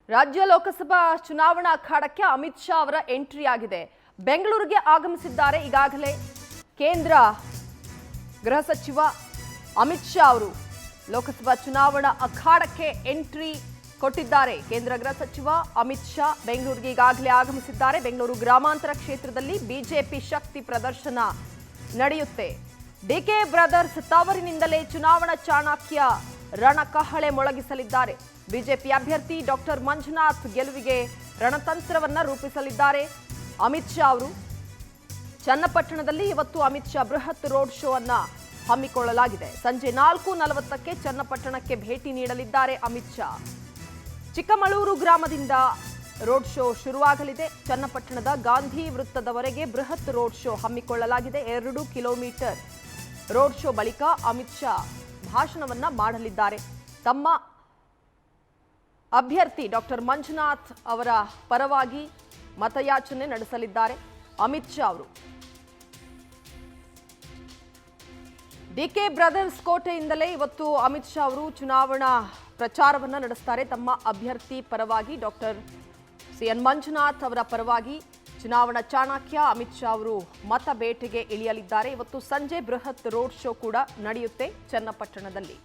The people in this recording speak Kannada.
ರಾಜ್ಯ ಲೋಕಸಭಾ ಚುನಾವಣಾ ಅಖಾಡಕ್ಕೆ ಅಮಿತ್ ಶಾ ಅವರ ಎಂಟ್ರಿ ಆಗಿದೆ. ಬೆಂಗಳೂರಿಗೆ ಆಗಮಿಸಿದ್ದಾರೆ. ಈಗಾಗಲೇ ಕೇಂದ್ರ ಗೃಹ ಸಚಿವ ಅಮಿತ್ ಶಾ ಅವರು ಲೋಕಸಭಾ ಚುನಾವಣಾ ಅಖಾಡಕ್ಕೆ ಎಂಟ್ರಿ ಕೊಟ್ಟಿದ್ದಾರೆ. ಕೇಂದ್ರ ಗೃಹ ಸಚಿವ ಅಮಿತ್ ಶಾ ಬೆಂಗಳೂರಿಗೆ ಈಗಾಗಲೇ ಆಗಮಿಸಿದ್ದಾರೆ. ಬೆಂಗಳೂರು ಗ್ರಾಮಾಂತರ ಕ್ಷೇತ್ರದಲ್ಲಿ ಬಿಜೆಪಿ ಶಕ್ತಿ ಪ್ರದರ್ಶನ ನಡೆಯುತ್ತೆ. ಡಿಕೆ ಬ್ರದರ್ಸ್ ತವರಿನಿಂದಲೇ ಚುನಾವಣಾ ಚಾಣಕ್ಯ ರಣಕಹಳೆ ಮೊಳಗಿಸಲಿದ್ದಾರೆ. ಬಿಜೆಪಿ ಅಭ್ಯರ್ಥಿ ಡಾಕ್ಟರ್ ಮಂಜುನಾಥ್ ಗೆಲುವಿಗೆ ರಣತಂತ್ರವನ್ನ ರೂಪಿಸಲಿದ್ದಾರೆ. ಅಮಿತ್ ಶಾ ಅವರು ಚನ್ನಪಟ್ಟಣದಲ್ಲಿ ಇವತ್ತು ಅಮಿತ್ ಶಾ ಬೃಹತ್ ರೋಡ್ ಶೋ ಅನ್ನ ಹಮ್ಮಿಕೊಳ್ಳಲಾಗಿದೆ. ಸಂಜೆ 4:40ಕ್ಕೆ ಚನ್ನಪಟ್ಟಣಕ್ಕೆ ಭೇಟಿ ನೀಡಲಿದ್ದಾರೆ ಅಮಿತ್ ಶಾ. ಚಿಕ್ಕಮಗಳೂರು ಗ್ರಾಮದಿಂದ ರೋಡ್ ಶೋ ಶುರುವಾಗಲಿದೆ. ಚನ್ನಪಟ್ಟಣದ ಗಾಂಧಿ ವೃತ್ತದವರೆಗೆ ಬೃಹತ್ ರೋಡ್ ಶೋ ಹಮ್ಮಿಕೊಳ್ಳಲಾಗಿದೆ. 2 ಕಿಲೋಮೀಟರ್ ರೋಡ್ ಶೋ ಬಳಿಕ ಅಮಿತ್ ಶಾ ಭಾಷಣವನ್ನ ಮಾಡಲಿದ್ದಾರೆ. ತಮ್ಮ ಅಭ್ಯರ್ಥಿ ಡಾಕ್ಟರ್ ಮಂಜುನಾಥ್ ಅವರ ಪರವಾಗಿ ಮತಯಾಚನೆ ನಡೆಸಲಿದ್ದಾರೆ ಅಮಿತ್ ಶಾ ಅವರು. ಡಿಕೆ ಬ್ರದರ್ಸ್ ಕೋಟೆಯಿಂದಲೇ ಇವತ್ತು ಅಮಿತ್ ಶಾ ಅವರು ಚುನಾವಣಾ ಪ್ರಚಾರವನ್ನ ನಡೆಸ್ತಾರೆ. ತಮ್ಮ ಅಭ್ಯರ್ಥಿ ಪರವಾಗಿ ಡಾಕ್ಟರ್ ಸಿಎನ್ ಮಂಜುನಾಥ್ ಅವರ ಪರವಾಗಿ ಚುನಾವಣಾ ಚಾಣಕ್ಯ ಅಮಿತ್ ಶಾ ಅವರು ಮತ ಬೇಟೆಗೆ ಇಳಿಯಲಿದ್ದಾರೆ. ಇವತ್ತು ಸಂಜೆ ಬೃಹತ್ ರೋಡ್ ಶೋ ಕೂಡ ನಡೆಯುತ್ತೆ ಚನ್ನಪಟ್ಟಣದಲ್ಲಿ.